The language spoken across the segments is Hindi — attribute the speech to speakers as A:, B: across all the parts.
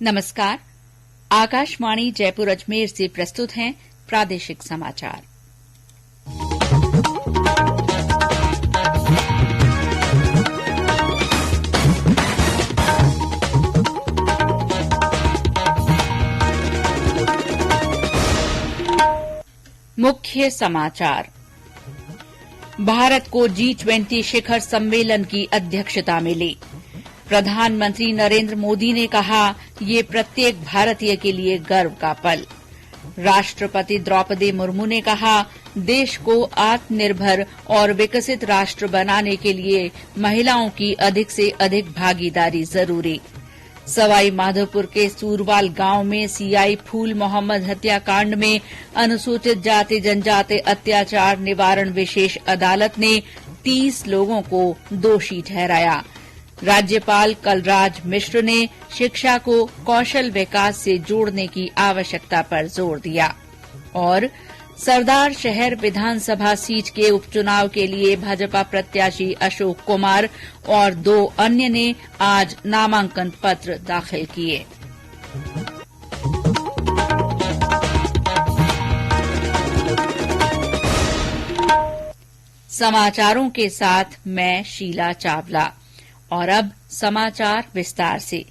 A: नमस्कार। आकाशवाणी जयपुर अजमेर से प्रस्तुत हैं प्रादेशिक समाचार। मुख्य समाचार। भारत को G20 शिखर सम्मेलन की अध्यक्षता मिली। प्रधानमंत्री नरेंद्र मोदी ने कहा, ये प्रत्येक भारतीय के लिए गर्व का पल। राष्ट्रपति द्रौपदी मुर्मू ने कहा, देश को आत्मनिर्भर और विकसित राष्ट्र बनाने के लिए महिलाओं की अधिक से अधिक भागीदारी जरूरी। सवाई माधोपुर के सूरवाल गांव में सीआई फूल मोहम्मद हत्याकांड में अनुसूचित जाति जनजाति अत्याचार निवारण विशेष अदालत ने 30 लोगों को दोषी ठहराया। राज्यपाल कलराज मिश्र ने शिक्षा को कौशल विकास से जोड़ने की आवश्यकता पर जोर दिया। और सरदार शहर विधानसभा सीट के उपचुनाव के लिए भाजपा प्रत्याशी अशोक कुमार और 2 अन्य ने आज नामांकन पत्र दाखिल किए। समाचारों के साथ मैं शीला चावला। और अब समाचार विस्तार से।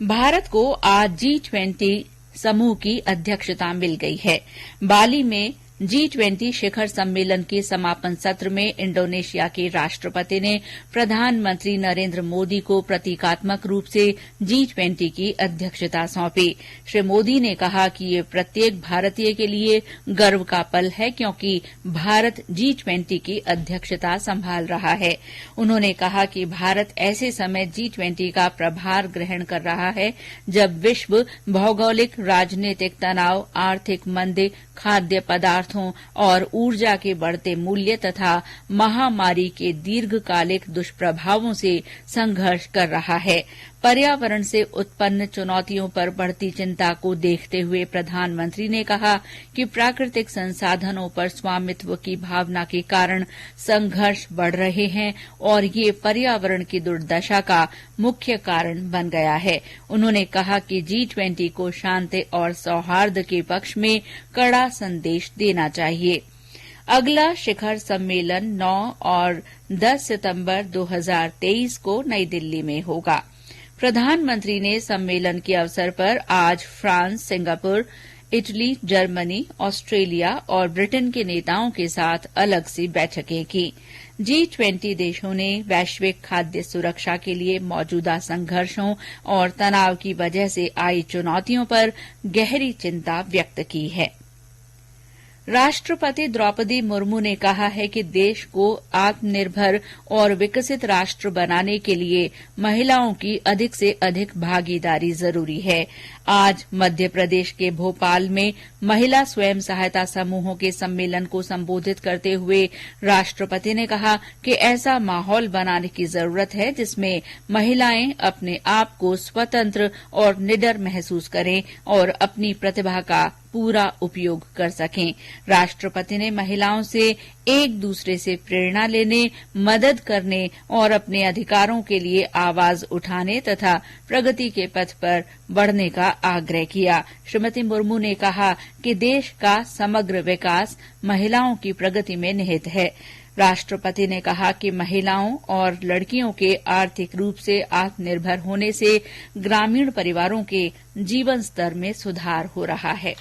A: भारत को आज G20 समूह की अध्यक्षता मिल गई है। बाली में G20 शिखर सम्मेलन के समापन सत्र में इंडोनेशिया के राष्ट्रपति ने प्रधानमंत्री नरेंद्र मोदी को प्रतीकात्मक रूप से G20 की अध्यक्षता सौंपी। श्री मोदी ने कहा कि ये प्रत्येक भारतीय के लिए गर्व का पल है, क्योंकि भारत G20 की अध्यक्षता संभाल रहा है। उन्होंने कहा कि भारत ऐसे समय G20 का प्रभार ग्रहण कर रहा है जब विश्व भौगोलिक, राजनीतिक तनाव, आर्थिक मंदी, खाद्य पदार्थों और ऊर्जा के बढ़ते मूल्य तथा महामारी के दीर्घकालिक दुष्प्रभावों से संघर्ष कर रहा है। पर्यावरण से उत्पन्न चुनौतियों पर बढ़ती चिंता को देखते हुए प्रधानमंत्री ने कहा कि प्राकृतिक संसाधनों पर स्वामित्व की भावना के कारण संघर्ष बढ़ रहे हैं और ये पर्यावरण की दुर्दशा का मुख्य कारण बन गया है। उन्होंने कहा कि G20 को शांति और सौहार्द के पक्ष में कड़ा संदेश देना चाहिए। अगला शिखर सम्मेलन 9 और 10 सितंबर 2023 को नई दिल्ली में होगा। प्रधानमंत्री ने सम्मेलन के अवसर पर आज France, Singapore, Italy, Germany, Australia और ब्रिटेन के नेताओं के साथ अलग से बैठकें की। G20 देशों ने वैश्विक खाद्य सुरक्षा के लिए मौजूदा संघर्षों और तनाव की वजह से आई चुनौतियों पर गहरी चिंता व्यक्त की है। राष्ट्रपति द्रौपदी मुर्मू ने कहा है कि देश को आत्मनिर्भर और विकसित राष्ट्र बनाने के लिए महिलाओं की अधिक से अधिक भागीदारी जरूरी है। आज मध्य प्रदेश के भोपाल में महिला स्वयं सहायता समूहों के सम्मेलन को संबोधित करते हुए राष्ट्रपति ने कहा कि ऐसा माहौल बनाने की जरूरत है जिसमें महिलाएं अपने आप को स्वतंत्र और निडर महसूस करें और अपनी प्रतिभा का पूरा उपयोग कर सकें। राष्ट्रपति ने महिलाओं से एक दूसरे से प्रेरणा लेने, मदद करने और अपने अधिकारों के लिए आवाज उठाने तथा प्रगति के पथ पर बढ़ने का आग्रह किया। श्रीमती मुर्मू ने कहा कि देश का समग्र विकास महिलाओं की प्रगति में निहित है। राष्ट्रपति ने कहा कि महिलाओं और लड़कियों के आर्थिक रूप से आत्मनिर्भर होने से ग्रामीण परिवारों के जीवन स्तर में सुधार हो रहा है।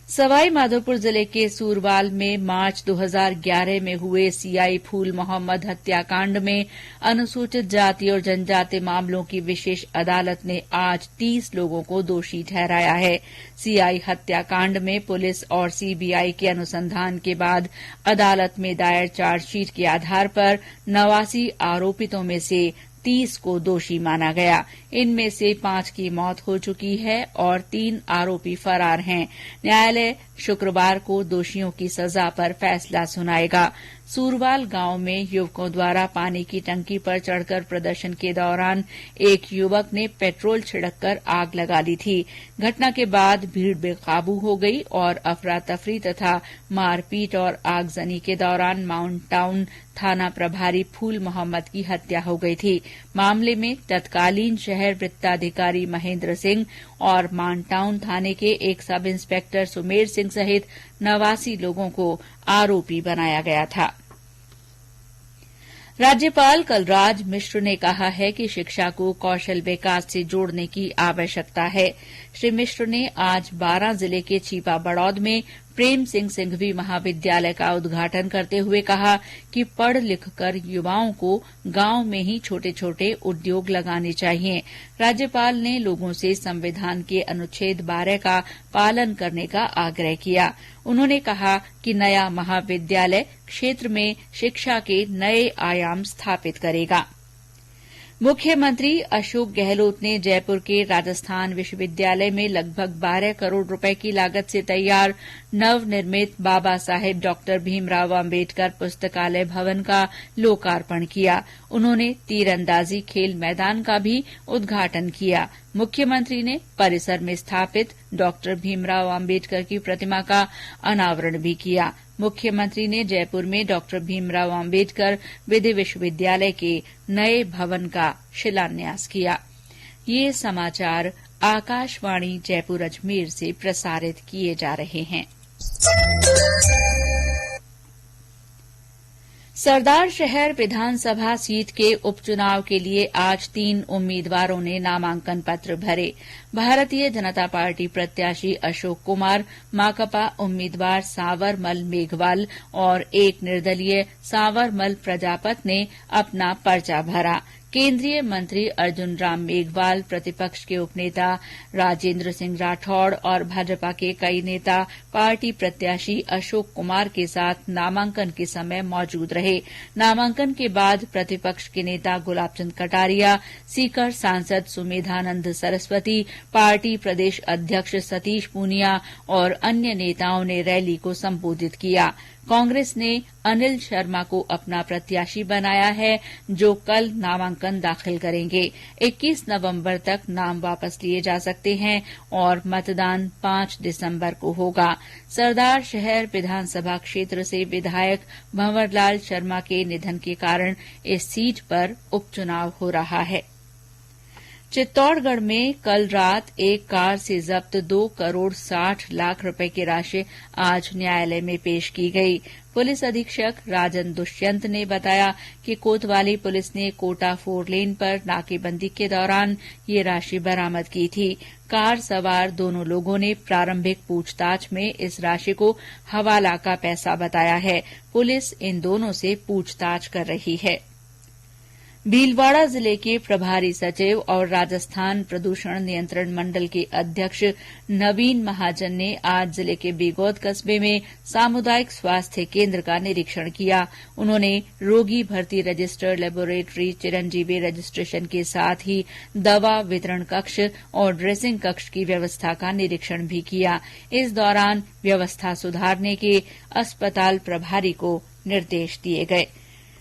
A: सवाई माधोपुर जिले के सूरवाल में मार्च 2011 में हुए सीआई फूल मोहम्मद हत्याकांड में अनुसूचित जाति और जनजाति मामलों की विशेष अदालत ने आज 30 लोगों को दोषी ठहराया है। सीआई हत्याकांड में पुलिस और सीबीआई के अनुसंधान के बाद अदालत में दायर चार्जशीट के आधार पर 89 आरोपितों में से 30 को दोषी माना गया। इनमें से 5 की मौत हो चुकी है और 3 आरोपी फरार हैं। न्यायालय शुक्रवार को दोषियों की सजा पर फैसला सुनाएगा। सूरवाल गांव में युवकों द्वारा पानी की टंकी पर चढ़कर प्रदर्शन के दौरान एक युवक ने पेट्रोल छिड़ककर आग लगा ली थी। घटना के बाद भीड़ बेकाबू हो गई और अफरा तफरी तथा मारपीट और आगजनी के दौरान माउंट टाउन थाना प्रभारी फूल मोहम्मद की हत्या हो गई थी। मामले में तत्कालीन शहर वृत्ताधिकारी महेंद्र सिंह और माउंट टाउन थाने के एक सब इंस्पेक्टर सुमेर सिंह सहित 89 लोगों को आरोपी बनाया गया था। राज्यपाल कलराज मिश्र ने कहा है कि शिक्षा को कौशल विकास से जोड़ने की आवश्यकता है। श्री मिश्र ने आज बारां जिले के छीपा बड़ौद में प्रेम सिंह सिंघवी महाविद्यालय का उद्घाटन करते हुए कहा कि पढ़ लिखकर युवाओं को गांव में ही छोटे छोटे उद्योग लगाने चाहिए। राज्यपाल ने लोगों से संविधान के अनुच्छेद 12 का पालन करने का आग्रह किया। उन्होंने कहा कि नया महाविद्यालय क्षेत्र में शिक्षा के नए आयाम स्थापित करेगा। मुख्यमंत्री अशोक गहलोत ने जयपुर के राजस्थान विश्वविद्यालय में लगभग 12 करोड़ रुपए की लागत से तैयार नवनिर्मित बाबा साहेब डॉक्टर भीमराव अम्बेडकर पुस्तकालय भवन का लोकार्पण किया। उन्होंने तीरंदाजी खेल मैदान का भी उद्घाटन किया। मुख्यमंत्री ने परिसर में स्थापित डॉक्टर भीमराव अम्बेडकर की प्रतिमा का अनावरण भी किया। मुख्यमंत्री ने जयपुर में डॉक्टर भीमराव अम्बेडकर विधि विश्वविद्यालय के नए भवन का शिलान्यास किया। ये समाचार आकाशवाणी जयपुर अजमेर से प्रसारित किए जा रहे हैं। सरदार शहर विधानसभा सीट के उपचुनाव के लिए आज 3 उम्मीदवारों ने नामांकन पत्र भरे। भारतीय जनता पार्टी प्रत्याशी अशोक कुमार, माकपा उम्मीदवार सांवरमल मेघवाल और एक निर्दलीय सांवरमल प्रजापत ने अपना पर्चा भरा। केंद्रीय मंत्री अर्जुन राम मेघवाल, प्रतिपक्ष के उपनेता राजेंद्र सिंह राठौड़ और भाजपा के कई नेता पार्टी प्रत्याशी अशोक कुमार के साथ नामांकन के समय मौजूद रहे। नामांकन के बाद प्रतिपक्ष के नेता गुलाब चंद कटारिया, सीकर सांसद सुमेधानंद सरस्वती, पार्टी प्रदेश अध्यक्ष सतीश पूनिया और अन्य नेताओं ने रैली को संबोधित किया। कांग्रेस ने अनिल शर्मा को अपना प्रत्याशी बनाया है, जो कल नामांकन दाखिल करेंगे। 21 नवंबर तक नाम वापस लिए जा सकते हैं और मतदान 5 दिसंबर को होगा। सरदार शहर विधानसभा क्षेत्र से विधायक भंवरलाल शर्मा के निधन के कारण इस सीट पर उपचुनाव हो रहा है। चित्तौड़गढ़ में कल रात एक कार से जब्त 2 करोड़ 60 लाख रुपए की राशि आज न्यायालय में पेश की गई। पुलिस अधीक्षक राजन दुष्यंत ने बताया कि कोतवाली पुलिस ने कोटा 4 लेन पर नाकेबंदी के दौरान ये राशि बरामद की थी। कार सवार दोनों लोगों ने प्रारंभिक पूछताछ में इस राशि को हवाला का पैसा बताया है। पुलिस इन दोनों से पूछताछ कर रही है। भीलवाड़ा जिले के प्रभारी सचिव और राजस्थान प्रदूषण नियंत्रण मंडल के अध्यक्ष नवीन महाजन ने आज जिले के बेगौद कस्बे में सामुदायिक स्वास्थ्य केंद्र का निरीक्षण किया। उन्होंने रोगी भर्ती रजिस्टर, लेबोरेटरी, चिरंजीवी रजिस्ट्रेशन के साथ ही दवा वितरण कक्ष और ड्रेसिंग कक्ष की व्यवस्था का निरीक्षण भी किया। इस दौरान व्यवस्था सुधारने के अस्पताल प्रभारी को निर्देश दिए गए।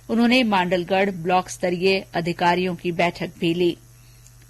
A: उन्होंने मांडलगढ़ ब्लॉक स्तरीय अधिकारियों की बैठक भी ली।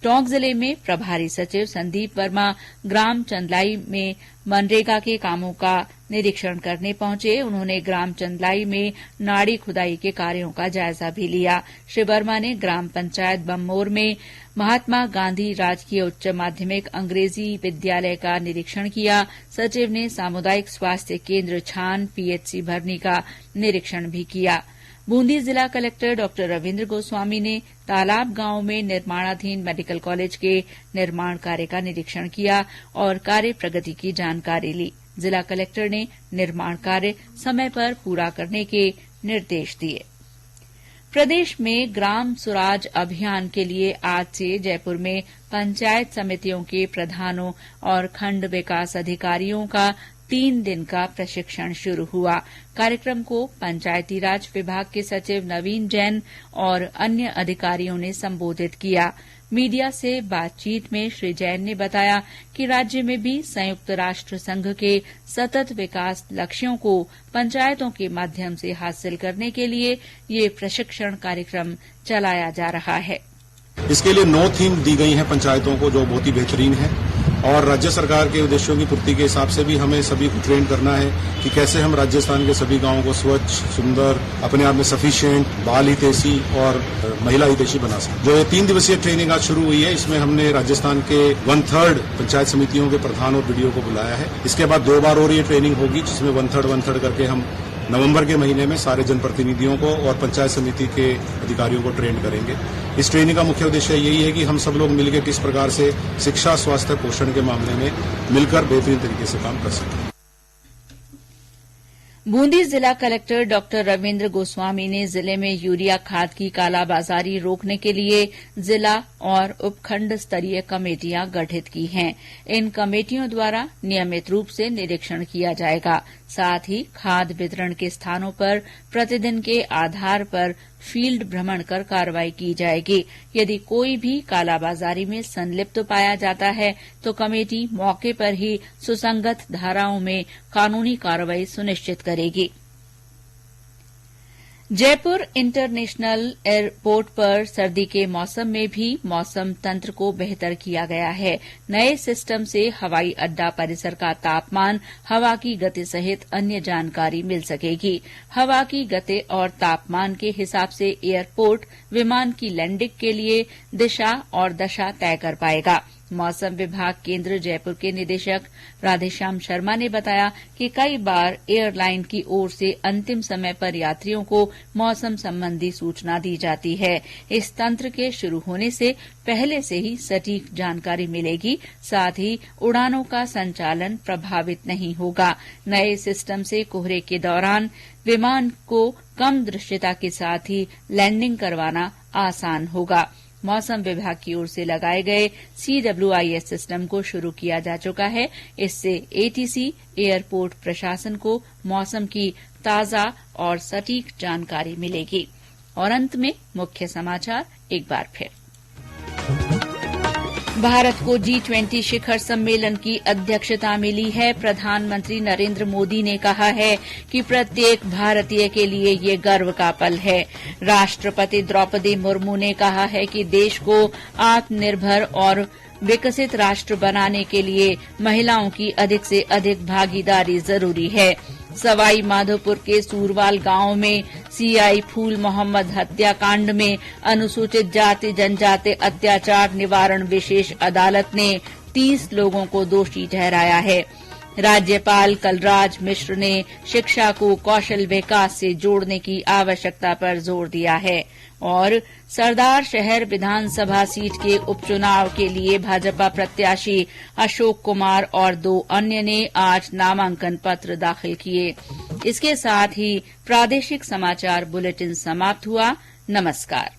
A: टोंक जिले में प्रभारी सचिव संदीप वर्मा ग्राम चंदलाई में मनरेगा के कामों का निरीक्षण करने पहुंचे। उन्होंने ग्राम चंदलाई में नाड़ी खुदाई के कार्यों का जायजा भी लिया। श्री वर्मा ने ग्राम पंचायत बम्मोर में महात्मा गांधी राजकीय उच्च माध्यमिक अंग्रेजी विद्यालय का निरीक्षण किया। सचिव ने सामुदायिक स्वास्थ्य केंद्र छान पीएचसी भरनी का निरीक्षण भी किया। बूंदी जिला कलेक्टर डॉ रविन्द्र गोस्वामी ने तालाब गांव में निर्माणाधीन मेडिकल कॉलेज के निर्माण कार्य का निरीक्षण किया और कार्य प्रगति की जानकारी ली। जिला कलेक्टर ने निर्माण कार्य समय पर पूरा करने के निर्देश दिए। प्रदेश में ग्राम स्वराज अभियान के लिए आज से जयपुर में पंचायत समितियों के प्रधानों और खंड विकास अधिकारियों का 3 दिन का प्रशिक्षण शुरू हुआ। कार्यक्रम को पंचायती राज विभाग के सचिव नवीन जैन और अन्य अधिकारियों ने संबोधित किया। मीडिया से बातचीत में श्री जैन ने बताया कि राज्य में भी संयुक्त राष्ट्र संघ के सतत विकास लक्ष्यों को पंचायतों के माध्यम से हासिल करने के लिए ये प्रशिक्षण कार्यक्रम चलाया जा रहा है।
B: इसके लिए 9 थीम दी गई हैं पंचायतों को, जो बहुत ही बेहतरीन है, और राज्य सरकार के उद्देश्यों की पूर्ति के हिसाब से भी हमें सभी को ट्रेन करना है कि कैसे हम राजस्थान के सभी गांवों को स्वच्छ, सुंदर, अपने आप में सफिशिएंट, बाल हितैषी और महिला हितैषी बना सकें। जो 3 दिवसीय ट्रेनिंग आज शुरू हुई है, इसमें हमने राजस्थान के 1/3 पंचायत समितियों के प्रधान और बीडीओ को बुलाया है। इसके बाद 2 बार और ये ट्रेनिंग होगी, जिसमें 1/3 करके हम नवंबर के महीने में सारे जनप्रतिनिधियों को और पंचायत समिति के अधिकारियों को ट्रेन करेंगे। इस ट्रेनिंग का मुख्य उद्देश्य यही है कि हम सब लोग मिलकर किस प्रकार से शिक्षा, स्वास्थ्य, पोषण के मामले में मिलकर बेहतरीन तरीके से काम कर सकें।
A: बूंदी जिला कलेक्टर डॉ रविन्द्र गोस्वामी ने जिले में यूरिया खाद की कालाबाजारी रोकने के लिए जिला और उपखंड स्तरीय कमेटियां गठित की हैं। इन कमेटियों द्वारा नियमित रूप से निरीक्षण किया जाएगा। साथ ही खाद वितरण के स्थानों पर प्रतिदिन के आधार पर फील्ड भ्रमण कर कार्रवाई की जाएगी। यदि कोई भी कालाबाजारी में संलिप्त पाया जाता है तो कमेटी मौके पर ही सुसंगत धाराओं में कानूनी कार्रवाई सुनिश्चित करेगी। जयपुर इंटरनेशनल एयरपोर्ट पर सर्दी के मौसम में भी मौसम तंत्र को बेहतर किया गया है। नए सिस्टम से हवाई अड्डा परिसर का तापमान, हवा की गति सहित अन्य जानकारी मिल सकेगी। हवा की गति और तापमान के हिसाब से एयरपोर्ट विमान की लैंडिंग के लिए दिशा और दशा तय कर पाएगा। मौसम विभाग केंद्र जयपुर के निदेशक राधेश्याम शर्मा ने बताया कि कई बार एयरलाइन की ओर से अंतिम समय पर यात्रियों को मौसम संबंधी सूचना दी जाती है। इस तंत्र के शुरू होने से पहले से ही सटीक जानकारी मिलेगी, साथ ही उड़ानों का संचालन प्रभावित नहीं होगा। नए सिस्टम से कोहरे के दौरान विमान को कम दृश्यता के साथ ही लैंडिंग करवाना आसान होगा। मौसम विभाग की ओर से लगाए गए CWIS सिस्टम को शुरू किया जा चुका है। इससे ATC एयरपोर्ट प्रशासन को मौसम की ताजा और सटीक जानकारी मिलेगी। और अंत में मुख्य समाचार एक बार फिर। भारत को G20 शिखर सम्मेलन की अध्यक्षता मिली है। प्रधानमंत्री नरेंद्र मोदी ने कहा है कि प्रत्येक भारतीय के लिए ये गर्व का पल है। राष्ट्रपति द्रौपदी मुर्मू ने कहा है कि देश को आत्मनिर्भर और विकसित राष्ट्र बनाने के लिए महिलाओं की अधिक से अधिक भागीदारी जरूरी है। सवाई माधोपुर के सूरवाल गांव में CI फूल मोहम्मद हत्याकांड में अनुसूचित जाति जनजाति अत्याचार निवारण विशेष अदालत ने 30 लोगों को दोषी ठहराया है। राज्यपाल कलराज मिश्र ने शिक्षा को कौशल विकास से जोड़ने की आवश्यकता पर जोर दिया है। और सरदार शहर विधानसभा सीट के उपचुनाव के लिए भाजपा प्रत्याशी अशोक कुमार और 2 अन्य ने आज नामांकन पत्र दाखिल किए। इसके साथ ही प्रादेशिक समाचार बुलेटिन समाप्त हुआ। नमस्कार।